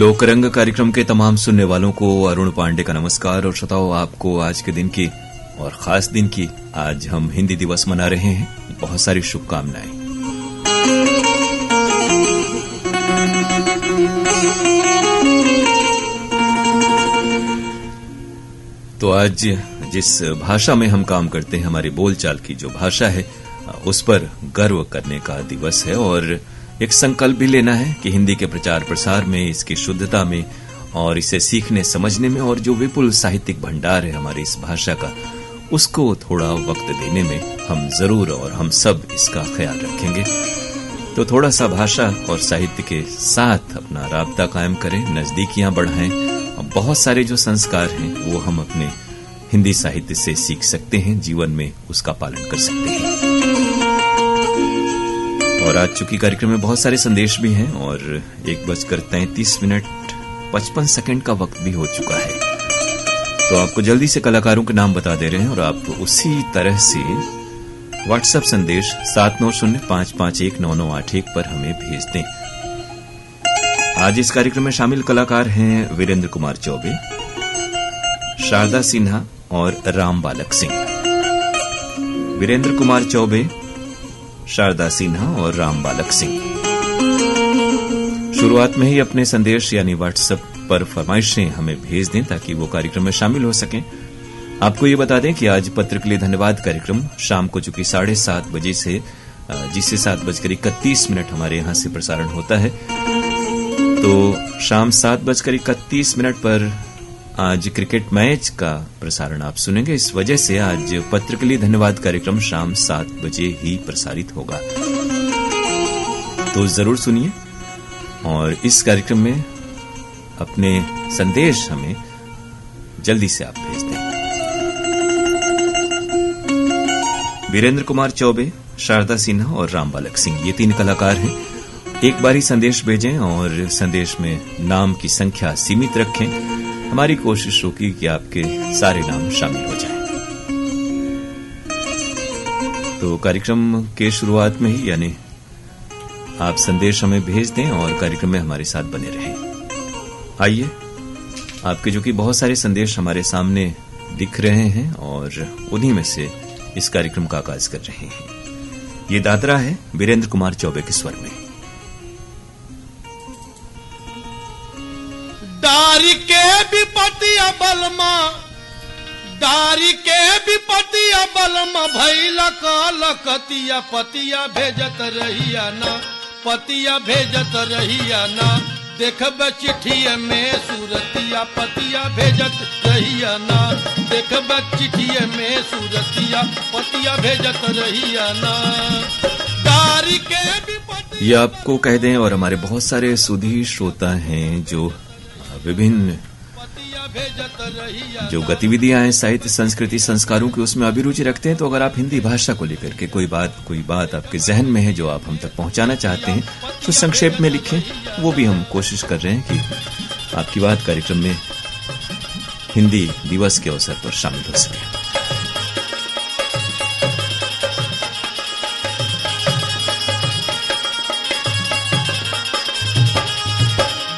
लोकरंग कार्यक्रम के तमाम सुनने वालों को अरुण पांडे का नमस्कार। और श्रोताओं, आपको आज के दिन की और खास दिन की, आज हम हिंदी दिवस मना रहे हैं, बहुत सारी शुभकामनाएं। तो आज जिस भाषा में हम काम करते हैं, हमारी बोलचाल की जो भाषा है, उस पर गर्व करने का दिवस है। और एक संकल्प भी लेना है कि हिंदी के प्रचार प्रसार में, इसकी शुद्धता में और इसे सीखने समझने में, और जो विपुल साहित्यिक भंडार है हमारी इस भाषा का, उसको थोड़ा वक्त देने में हम जरूर और हम सब इसका ख्याल रखेंगे। तो थोड़ा सा भाषा और साहित्य के साथ अपना राब्ता कायम करें, नजदीकियां बढ़ाएं। बहुत सारे जो संस्कार हैं वो हम अपने हिंदी साहित्य से सीख सकते हैं, जीवन में उसका पालन कर सकते हैं। और आज चूंकि कार्यक्रम में बहुत सारे संदेश भी हैं और 1:33:55 का वक्त भी हो चुका है, तो आपको जल्दी से कलाकारों के नाम बता दे रहे हैं और आप उसी तरह से व्हाट्सएप संदेश 70551991 पर हमें भेज दें। आज इस कार्यक्रम में शामिल कलाकार हैं वीरेंद्र कुमार चौबे, शारदा सिन्हा और राम बालक सिंह। वीरेंद्र कुमार चौबे, शारदा सिन्हा और राम बालक सिंह। शुरुआत में ही अपने संदेश यानी व्हाट्सएप पर फरमाइशें हमें भेज दें ताकि वो कार्यक्रम में शामिल हो सकें। आपको ये बता दें कि आज पत्र के लिए धन्यवाद कार्यक्रम शाम को चूंकि 7:30 बजे से जिससे 7:31 हमारे यहां से प्रसारण होता है, तो शाम 7:31 पर आज क्रिकेट मैच का प्रसारण आप सुनेंगे। इस वजह से आज पत्र के लिए धन्यवाद कार्यक्रम शाम 7 बजे ही प्रसारित होगा, तो जरूर सुनिए। और इस कार्यक्रम में अपने संदेश हमें जल्दी से आप भेज दें। वीरेंद्र कुमार चौबे, शारदा सिन्हा और राम बालक सिंह, ये 3 कलाकार हैं। एक बार ही संदेश भेजें और संदेश में नाम की संख्या सीमित रखें। हमारी कोशिश होगी कि आपके सारे नाम शामिल हो जाएं। तो कार्यक्रम के शुरुआत में ही यानी आप संदेश हमें भेज दें और कार्यक्रम में हमारे साथ बने रहें। आइए, आपके जो कि बहुत सारे संदेश हमारे सामने दिख रहे हैं और उन्हीं में से इस कार्यक्रम का आगाज कर रहे हैं। ये दादरा है वीरेंद्र कुमार चौबे के स्वर में। दारी के विपतिया बलमा, दारी के विपतिया बलमा, भैला कलकतिया, पतिया भेजत रहिया ना, पतिया भेजत रहिया ना, देखब चिठिया में सूरतिया, पतिया भेजत रहिया ना, देखब चिठिया में सूरतिया, पतिया भेजत रहिया ना। दारी के विपतिया, ये आपको कह दें, और हमारे बहुत सारे सुधी श्रोता हैं जो विभिन्न जो गतिविधियां हैं साहित्य संस्कृति संस्कारों की, उसमें अभिरुचि रखते हैं। तो अगर आप हिंदी भाषा को लेकर के कोई बात आपके जहन में है जो आप हम तक पहुंचाना चाहते हैं, तो संक्षेप में लिखें। वो भी हम कोशिश कर रहे हैं कि आपकी बात कार्यक्रम में हिंदी दिवस के अवसर पर शामिल हो सके।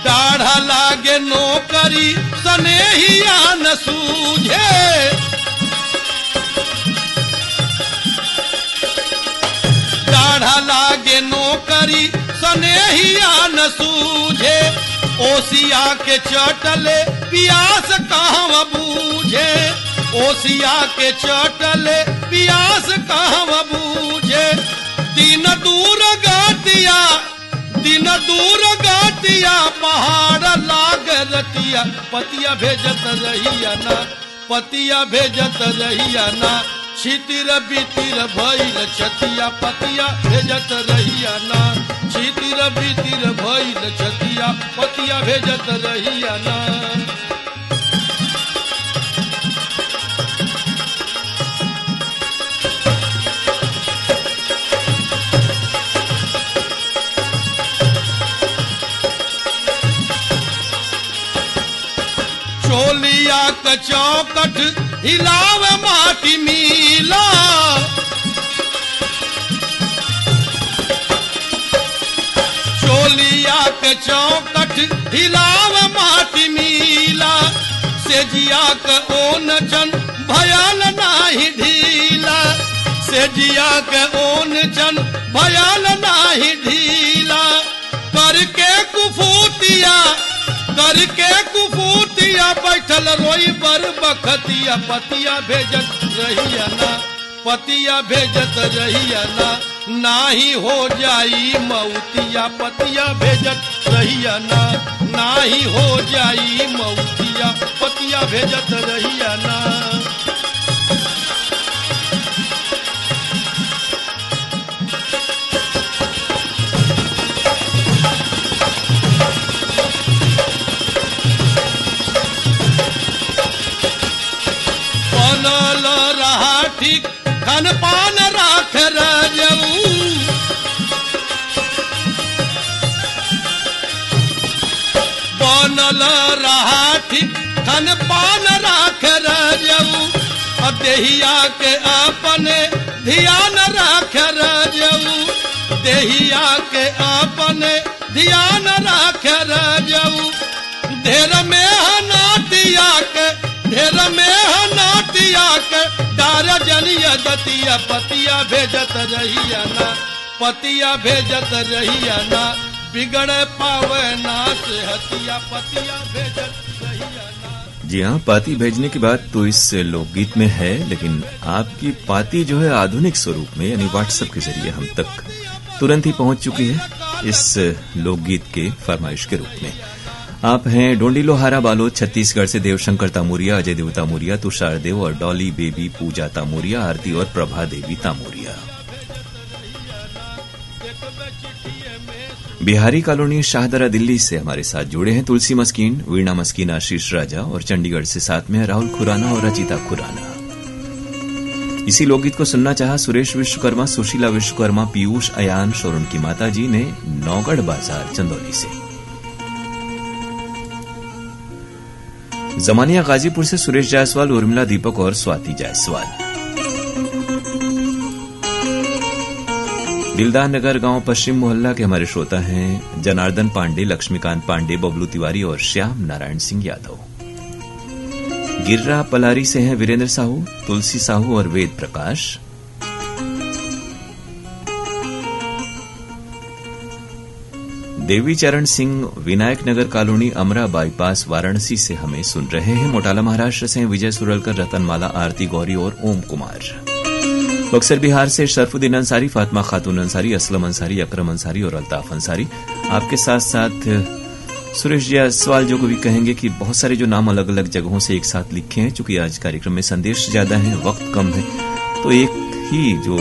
दाढ़ा लागे नौकरी सनेहिया न सूझे, दाढ़ा लागे नौकरी सनेहिया न सूझे, ओसिया के चटले पियास कहाँ बूझे, ओसिया के चटले पियास कहाँ बूझे। दिन दूर गातिया, दिन दूर गातिया, पहाड़ लाग रतिया, पतिया भेजत रहिया ना, पतिया भेजत रहिया ना, छितिर बितिर भइल छतिया, पतिया भेजत रहिया ना, छितिर बितिर भइल छतिया, पतिया भेजत रहिया ना। चोलिया का चौकट हिलावे माटी मीला, चोलिया के चौकट हिलावे सेजिया के ओन चन भयाल नाही ढीला, सेजिया के ओन चन भयाल नाही ढीला। करके कुफूतिया बैठल रोई बर बखतिया, पतिया भेजत रहिया ना, पतिया भेजत रहिया ना, नाही हो जाई मौतिया, पतिया भेजत रहिया ना, नाही हो जाई मौतिया, पतिया भेजत रहिया ना। बनल रहा ठीक खान पान राख राजऊ, बनल रहा ठीक खान पान राख राजऊ, देहिया के अपने ध्यान राख राजऊ, देहिया के अपने ध्यान राख राजऊ। ढेर में हनातिया के, ढेर में हनातिया के डार जलिया दतिया, पतिया भेजत रहिया ना, पतिया भेजत रहिया ना, बिगड़ पावे ना सेहतिया, पतिया भेजत रहिया ना। जी हाँ, पाती भेजने की बात तो इस लोकगीत में है, लेकिन आपकी पाती जो है आधुनिक स्वरूप में यानी व्हाट्सएप के जरिए हम तक तुरंत ही पहुंच चुकी है इस लोकगीत के फरमाइश के रूप में। आप हैं डोंडी लोहारा बालोद छत्तीसगढ़ से देवशंकर तामोरिया, अजय देव तामोरिया, तुषार देव और डॉली बेबी पूजा तामोरिया, आरती और प्रभा देवी तामोरिया। बिहारी कॉलोनी शाहदरा दिल्ली से हमारे साथ जुड़े हैं तुलसी मस्कीन, वीणा मस्कीन, आशीष राजा और चंडीगढ़ से साथ में राहुल खुराना और रचिता खुराना। इसी लोकगीत को सुनना चाहा सुरेश विश्वकर्मा, सुशीला विश्वकर्मा, पीयूष अयांश और उनकी माताजी ने नौगढ़ बाजार चंदौली से। जमानिया गाजीपुर से सुरेश जायसवाल, उर्मिला दीपक और स्वाति जायसवाल। दिलदार नगर गांव पश्चिम मोहल्ला के हमारे श्रोता हैं जनार्दन पांडे, लक्ष्मीकांत पांडे, बबलू तिवारी और श्याम नारायण सिंह यादव। गिर्रा पलारी से हैं वीरेंद्र साहू, तुलसी साहू और वेद प्रकाश। देवी चरण सिंह विनायक नगर कॉलोनी अमरा बाईपास वाराणसी से हमें सुन रहे हैं। मोटाला महाराष्ट्र से विजय सुरलकर, रतनमाला, आरती गौरी और ओम कुमार। बक्सर बिहार से शरफुद्दीन अंसारी, फातिमा खातून अंसारी, असलम अंसारी, अकरम अंसारी और अल्ताफ अंसारी। आपके साथ साथ सुरेश जायसवाल जो को भी कहेंगे कि बहुत सारे जो नाम अलग अलग जगहों से एक साथ लिखे हैं, चूंकि आज कार्यक्रम में संदेश ज्यादा है, वक्त कम है, तो एक ही जो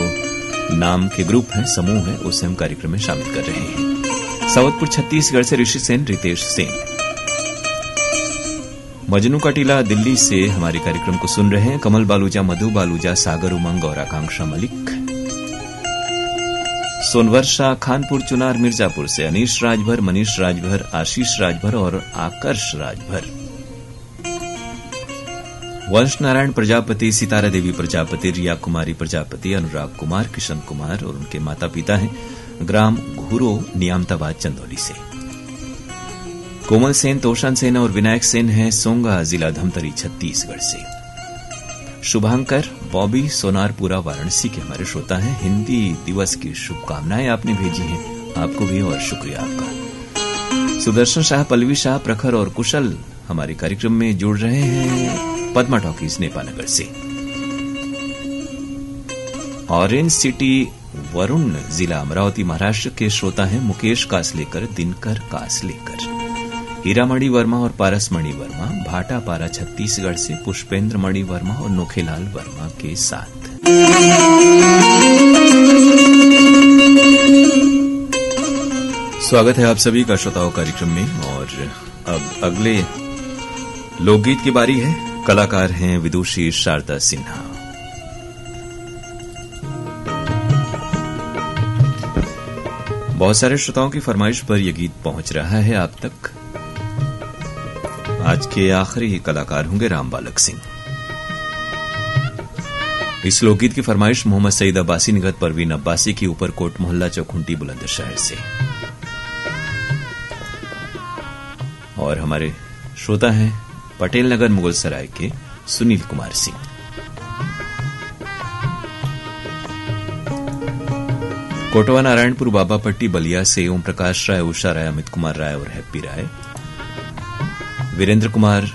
नाम के ग्रुप है, समूह है, उसे हम कार्यक्रम में शामिल कर रहे हैं। सावतपुर छत्तीसगढ़ से ऋषि सेन, रितेश सेन। मजनू का टीला दिल्ली से हमारे कार्यक्रम को सुन रहे हैं कमल बालूजा, मधु बालूजा, सागर उमंग और आकांक्षा मलिक। सोनवर्षा खानपुर चुनार मिर्जापुर से अनीश राजभर, मनीष राजभर, आशीष राजभर और आकर्ष राजभर। वंश नारायण प्रजापति, सितारा देवी प्रजापति, रिया कुमारी प्रजापति, अनुराग कुमार, किशन कुमार और उनके माता पिता हैं ग्राम घूरो, नियामताबाद चंदौली से। कोमल सेन, तोशन सेन और विनायक सेन हैं सोंगा, जिला धमतरी छत्तीसगढ़ से। शुभांकर, बॉबी, सोनारपुरा वाराणसी के हमारे श्रोता हैं। हिंदी दिवस की शुभकामनाएं आपने भेजी हैं, आपको भी और शुक्रिया आपका। सुदर्शन शाह, पल्लवी शाह, प्रखर और कुशल हमारे कार्यक्रम में जुड़ रहे हैं पद्मा टॉकीज नेपानगर से। ऑरेंज सिटी वरुण, जिला अमरावती महाराष्ट्र के श्रोता हैं मुकेश कासलेकर, दिनकर कासलेकर। हीरामणि वर्मा और पारसमणि वर्मा, भाटापारा छत्तीसगढ़ से पुष्पेंद्र मणि वर्मा और नोखेलाल वर्मा के साथ। स्वागत है आप सभी का श्रोताओं कार्यक्रम में। और अब अगले लोकगीत की बारी है। कलाकार हैं विदुषी शारदा सिन्हा। बहुत सारे श्रोताओं की फरमाइश पर यह गीत पहुंच रहा है आप तक। आज के आखिरी कलाकार होंगे राम बालक सिंह। इस लोकगीत की फरमाइश मोहम्मद सईद अब्बासी, निगत परवीन अब्बासी की, ऊपरकोट मोहल्ला चौखुंटी बुलंदशहर से। और हमारे श्रोता हैं पटेल नगर मुगलसराय के सुनील कुमार सिंह। कोटवा नारायणपुर बाबापट्टी बलिया से ओम प्रकाश राय, उषा राय, अमित कुमार राय और हैप्पी राय। वीरेंद्र कुमार,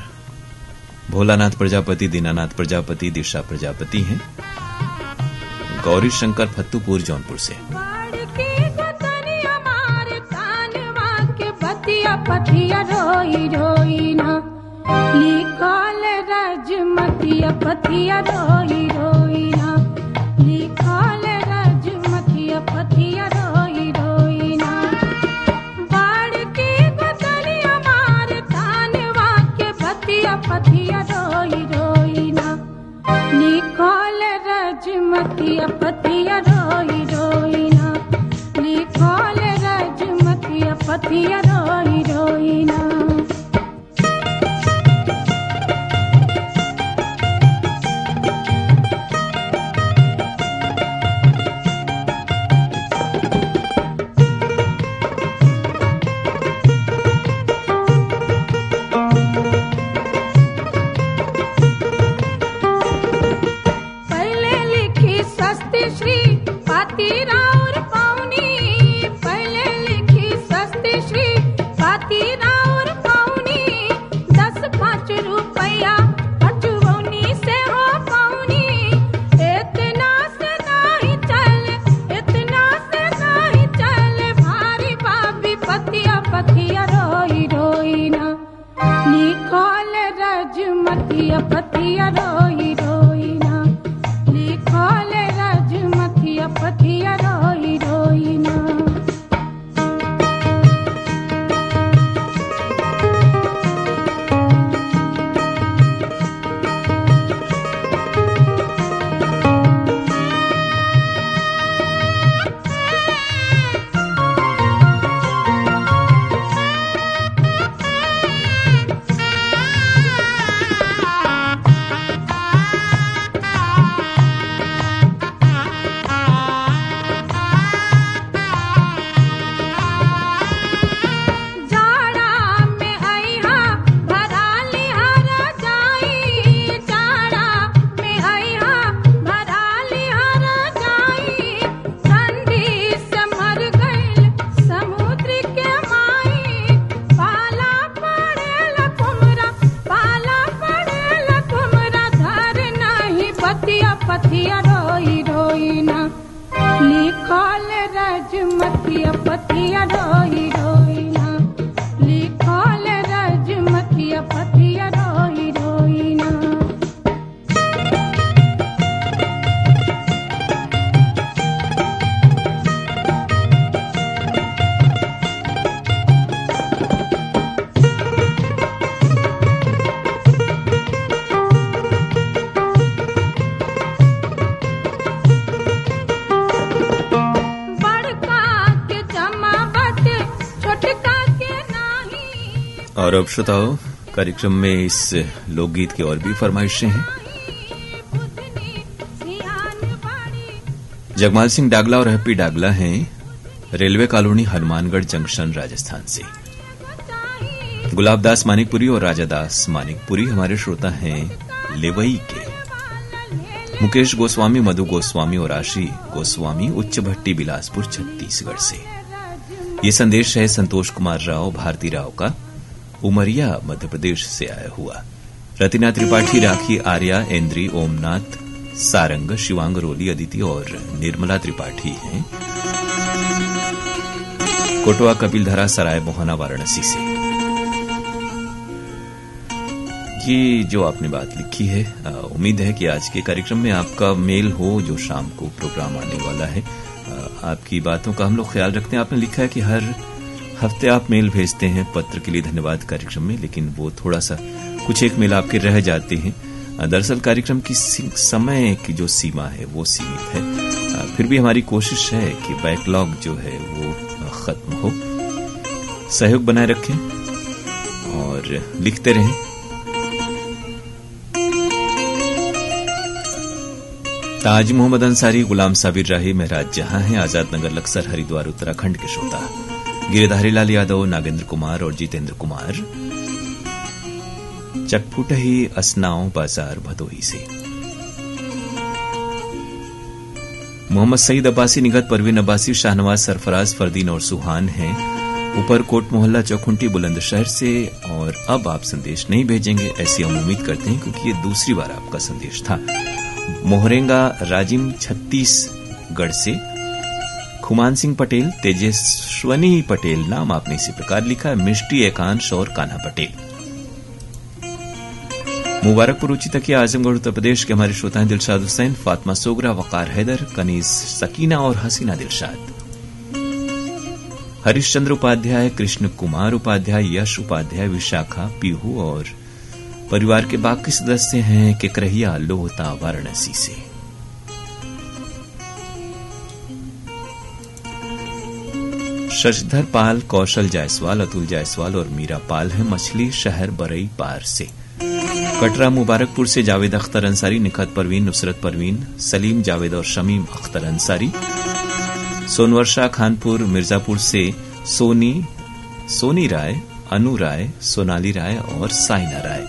भोलानाथ प्रजापति, दीनानाथ प्रजापति, दिशा प्रजापति हैं। गौरी शंकर फत्तूपुर जौनपुर से। पथिया रोई रोई ना लिखल रजमतिया, पथिया रोई रोई ना लिखल रजमतिया, पथिया रोई रोई ना। बाढ़ के बदलिया मार तानवा के बतिया, पथिया रोई रोई ना लिखल रजमतिया, पथिया रोई रोई ना लिखल रजमतिया, पथिया रोई रोई ना। और अब श्रोताओ, कार्यक्रम में इस लोकगीत की और भी फरमाइशें हैं। जगमाल सिंह डागला और हैप्पी डागला हैं railway colony Hanumangarh junction Rajasthan से। गुलाबदास मानिकपुरी और राजादास मानिकपुरी हमारे श्रोता हैं लेवई के। मुकेश गोस्वामी, मधु गोस्वामी और आशी गोस्वामी उच्च भट्टी बिलासपुर छत्तीसगढ़ से। ये संदेश है संतोष कुमार राव भारती राव का, उमरिया मध्य प्रदेश से आया हुआ। रतिना त्रिपाठी, राखी आर्या, इंद्री, ओमनाथ सारंग, शिवांग रोली, अदिति और निर्मला त्रिपाठी हैं कोटवा कपिलधरा सराय मोहना वाराणसी से। ये जो आपने बात लिखी है, उम्मीद है कि आज के कार्यक्रम में आपका मेल हो जो शाम को प्रोग्राम आने वाला है। आपकी बातों का हम लोग ख्याल रखते हैं। आपने लिखा है कि हर हफ्ते आप मेल भेजते हैं, पत्र के लिए धन्यवाद कार्यक्रम में, लेकिन वो थोड़ा सा कुछ एक मेल आपके रह जाते हैं। दरअसल कार्यक्रम की समय की जो सीमा है वो सीमित है, फिर भी हमारी कोशिश है कि बैकलॉग जो है वो खत्म हो। सहयोग बनाए रखें और लिखते रहें। ताज मोहम्मद अंसारी, गुलाम साबिर राही, महराज जहां हैं, आजाद नगर लक्सर हरिद्वार उत्तराखंड के श्रोता गिरिधारी लाल यादव, नागेंद्र कुमार और जितेंद्र कुमार, चटपुट ही असनाओं बाजार भदोही से। मोहम्मद सईद अब्बासी, निगत परवीन अब्बासी, शाहनवाज, सरफराज, फरदीन और सुहान हैं ऊपरकोट मोहल्ला चौखुंटी बुलंदशहर से। और अब आप संदेश नहीं भेजेंगे ऐसी हम उम्मीद करते हैं, क्योंकि ये दूसरी बार आपका संदेश था। मोहरेंगा राजिम छत्तीसगढ़ से खुमान सिंह पटेल, तेजस्वनी पटेल, नाम आपने इसी प्रकार लिखा है, मिष्टी एकांश और कान्हा पटेल। मुबारकपुर उच्ची तकिया आजमगढ़ उत्तर प्रदेश के हमारे श्रोता हैं दिलशाद हुसैन, फातिमा सोगरा, वकार हैदर, कनीज सकीना और हसीना दिलशाद। हरीशचंद्र उपाध्याय, कृष्ण कुमार उपाध्याय, यश उपाध्याय, विशाखा, पीहू और परिवार के बाकी सदस्य हैं केकरहिया, लोहता, वाराणसी से। शशधर पाल, कौशल जायसवाल, अतुल जायसवाल और मीरा पाल हैं मछली शहर बरई पार से। कटरा मुबारकपुर से जावेद अख्तर अंसारी, निखत परवीन, नुसरत परवीन, सलीम जावेद और शमीम अख्तर अंसारी। सोनवर्षा खानपुर मिर्जापुर से सोनी राय, अनु राय, सोनाली राय और साइना राय।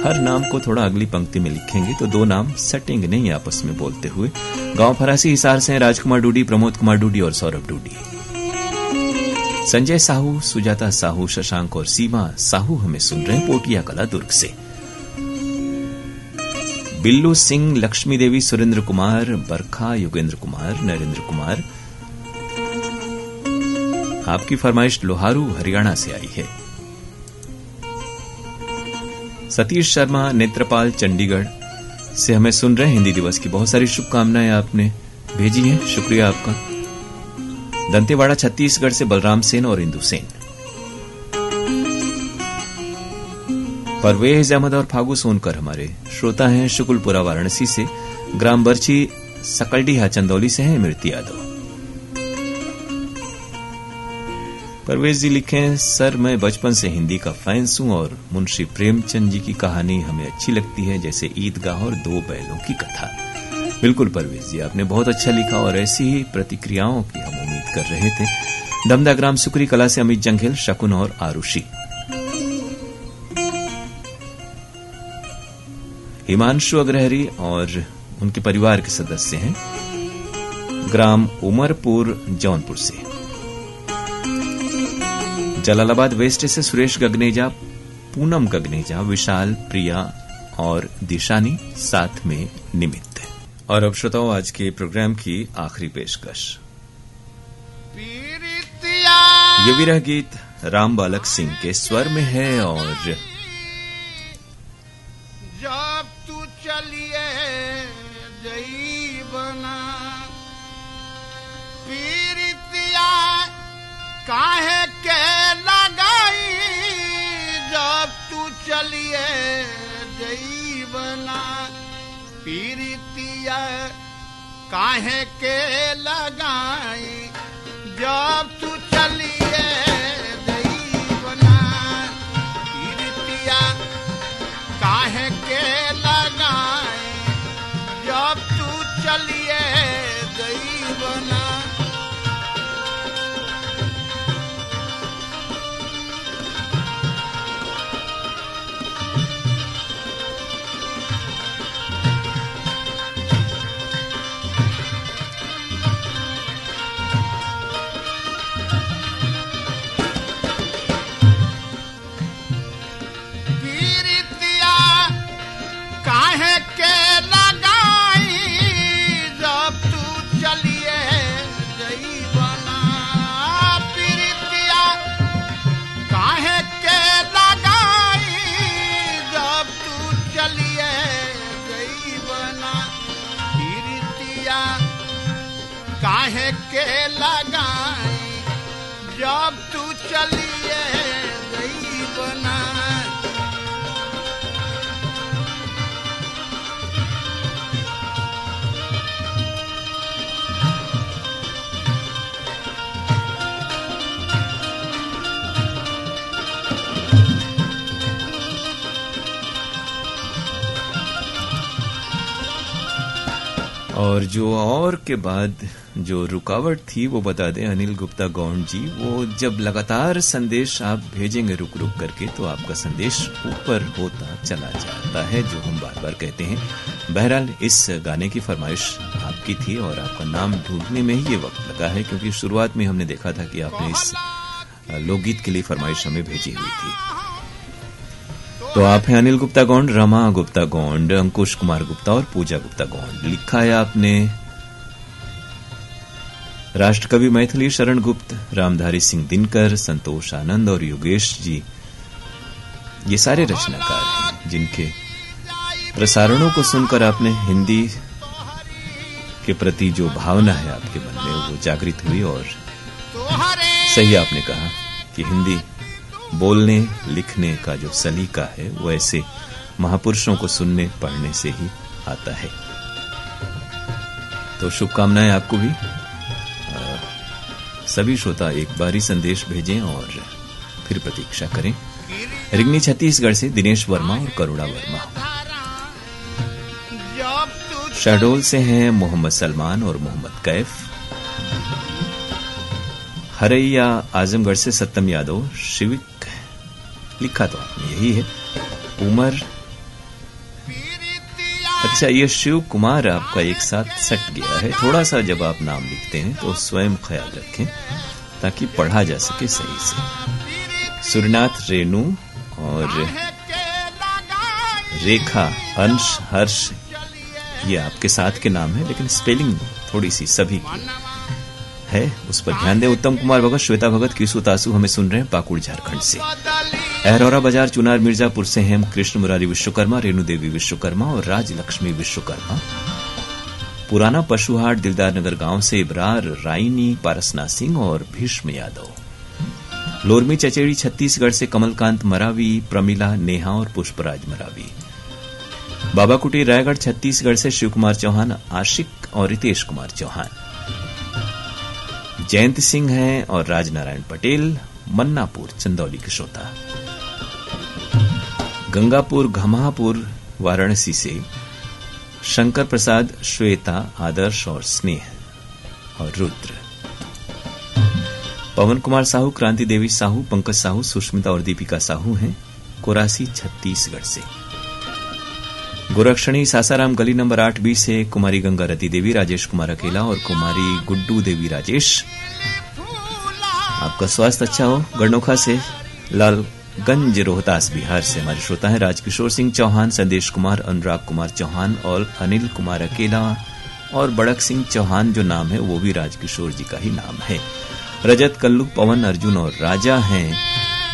हर नाम को थोड़ा अगली पंक्ति में लिखेंगे तो दो नाम सेटिंग नहीं आपस में बोलते हुए। गांव फरासी हिसार से राजकुमार डूडी, प्रमोद कुमार डूडी और सौरभ डूडी। संजय साहू, सुजाता साहू, शशांक और सीमा साहू हमें सुन रहे हैं पोटिया कला दुर्ग से। बिल्लू सिंह, लक्ष्मी देवी, सुरेंद्र कुमार, बरखा, योगेंद्र कुमार, नरेंद्र कुमार। आपकी फरमाइश लोहारू हरियाणा से आई है। सतीश शर्मा, नेत्रपाल, चंडीगढ़ से हमें सुन रहे हैं। हिंदी दिवस की बहुत सारी शुभकामनाएं आपने भेजी हैं, शुक्रिया आपका। दंतेवाड़ा छत्तीसगढ़ से बलराम सेन और इंदु सेन। परवेज अहमद और फागू सोनकर हमारे श्रोता हैं शुकुलपुरा वाराणसी से। ग्राम बर्ची सकलडीहा चंदौली से हैं इमरती यादव। परवेज जी लिखें, सर मैं बचपन से हिंदी का फैंस हूं और मुंशी प्रेमचंद जी की कहानी हमें अच्छी लगती है, जैसे ईदगाह और दो बैलों की कथा। बिल्कुल परवेज जी, आपने बहुत अच्छा लिखा और ऐसी ही प्रतिक्रियाओं की हम उम्मीद कर रहे थे। दमदा ग्राम सुकरी कला से अमित जंघेल, शकुन और आरुषि। हिमांशु अग्रहरी और उनके परिवार के सदस्य हैं ग्राम उमरपुर जौनपुर से। जलालाबाद वेस्ट से सुरेश गगनेजा, पूनम गगनेजा, विशाल, प्रिया और दिशानी, साथ में निमित्त। और अब श्रोताओं, आज के प्रोग्राम की आखिरी पेशकश, ये विरह गीत राम बालक सिंह के स्वर में है। और जब तू चलिए जई बना पीरितिया काहे के लगाई, जब तू चलिए जई बना पीरितिया काहे के लगाई, जब तू चलिए जई बना पीरितिया काहे के लगाई, जब तू चलिए जई बना। काहे के लगाई, जब तू चलिए गई बना। और जो और के बाद जो रुकावट थी वो बता दें अनिल गुप्ता गौंड जी, वो जब लगातार संदेश आप भेजेंगे रुक रुक करके तो आपका संदेश ऊपर होता चला जाता है, जो हम बार बार कहते हैं। बहरहाल इस गाने की फरमाइश आपकी थी और आपका नाम ढूंढने में ही ये वक्त लगा है, क्योंकि शुरुआत में हमने देखा था कि आपने इस लोकगीत के लिए फरमाइश हमें भेजी हुई थी। तो आप हैं अनिल गुप्ता गौंड, रमा गुप्ता गौंड, अंकुश कुमार गुप्ता और पूजा गुप्ता गौंड। लिखा है आपने राष्ट्रकवि मैथिली शरण गुप्त, रामधारी सिंह दिनकर, संतोष आनंद और योगेश जी। ये सारे रचनाकार हैं जिनके प्रसारणों को सुनकर आपने हिंदी के प्रति जो भावना है आपके मन में वो जागृत हुई, और सही आपने कहा कि हिंदी बोलने लिखने का जो सलीका है वो ऐसे महापुरुषों को सुनने पढ़ने से ही आता है। तो शुभकामनाएं आपको भी। सभी श्रोता एक बारी संदेश भेजें और फिर प्रतीक्षा करें। रिंगनी छत्तीसगढ़ से दिनेश वर्मा और करुणा वर्मा। शहडोल से हैं मोहम्मद सलमान और मोहम्मद कैफ। हरैया आजमगढ़ से सत्यम यादव, शिविक। लिखा तो आपने यही है। उमर, अच्छा ये शिव कुमार आपका एक साथ सट गया है। थोड़ा सा जब आप नाम लिखते हैं तो स्वयं ख्याल रखें ताकि पढ़ा जा सके सही से। सूर्यनाथ, रेणु और रेखा, अंश, हर्ष, ये आपके साथ के नाम है, लेकिन स्पेलिंग थोड़ी सी सभी की है, उस पर ध्यान दें। उत्तम कुमार भगत, श्वेता भगत, किसु तासु हमें सुन रहे हैं पाकुड़ झारखंड से। अहरौरा बाजार चुनार मिर्जापुर से हैं कृष्ण मुरारी विश्वकर्मा, रेणु देवी विश्वकर्मा और राज लक्ष्मी विश्वकर्मा। पुराना पशुहाट दिलदार नगर गांव से इब्रार, राइनी, पारसना सिंह और भीष्म यादव। लोरमी चचेड़ी छत्तीसगढ़ से कमलकांत मरावी, प्रमिला, नेहा और पुष्पराज मरावी। बाबा कुटीर रायगढ़ छत्तीसगढ़ से शिव कुमार चौहान, आशिक और रितेश कुमार चौहान। जयंत सिंह हैं और राजनारायण पटेल, मन्नापुर चंदौली के श्रोता। गंगापुर घमापुर वाराणसी से शंकर प्रसाद, श्वेता, आदर्श और स्नेह और रुद्र। पवन कुमार साहू, क्रांति देवी साहू, पंकज साहू, सुष्मिता और दीपिका साहू हैं कोरासी छत्तीसगढ़ से। गोरक्षणी सासाराम गली नंबर 8B से कुमारी गंगा रति देवी, राजेश कुमार अकेला और कुमारी गुड्डू देवी राजेश। आपका स्वास्थ्य अच्छा हो। गढ़नोखा से लालगंज रोहतास बिहार से हमारे श्रोता हैं राजकिशोर सिंह चौहान, संदेश कुमार, अनुराग कुमार चौहान और अनिल कुमार अकेला। और बड़क सिंह चौहान जो नाम है वो भी राजकिशोर जी का ही नाम है। रजत, कल्लू, पवन, अर्जुन और राजा हैं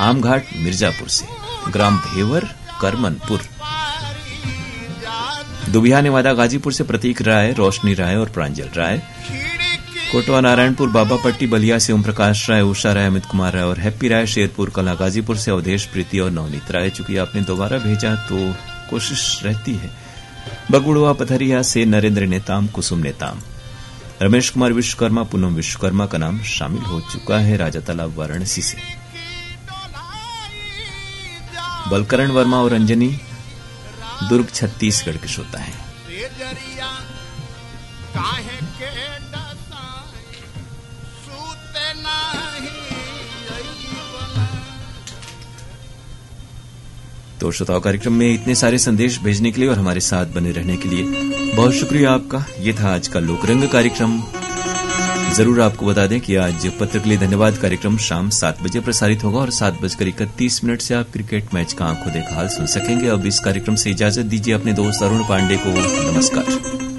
आमघाट मिर्जापुर से। ग्राम भेवर, करमनपुर। दुबिया नेवादा गाजीपुर से प्रतीक राय, रोशनी राय और प्रांजल राय। कोटवा नारायणपुर बाबा पट्टी बलिया से ओम प्रकाश राय, उषा राय, अमित कुमार राय और हैप्पी राय। शेरपुर कला गाजीपुर से अवधेश, प्रीति और नवनीत राय। चूंकि आपने दोबारा भेजा तो कोशिश रहती है। बगुड़वा पथरिया से नरेंद्र नेताम, कुसुम नेताम। रमेश कुमार विश्वकर्मा, पूनम विश्वकर्मा का नाम शामिल हो चुका है राजा तालाब वाराणसी से। बलकरण वर्मा और अंजनी दुर्ग छत्तीसगढ़ के श्रोता हैं। तो श्रोताओं, कार्यक्रम में इतने सारे संदेश भेजने के लिए और हमारे साथ बने रहने के लिए बहुत शुक्रिया आपका। ये था आज का लोकरंग कार्यक्रम। जरूर आपको बता दें कि आज पत्र के लिए धन्यवाद कार्यक्रम शाम 7 बजे प्रसारित होगा और 7:31 से आप क्रिकेट मैच का आंखों देखा हाल सुन सकेंगे। अब इस कार्यक्रम से इजाजत दीजिए अपने दोस्त अरुण पांडे को। नमस्कार।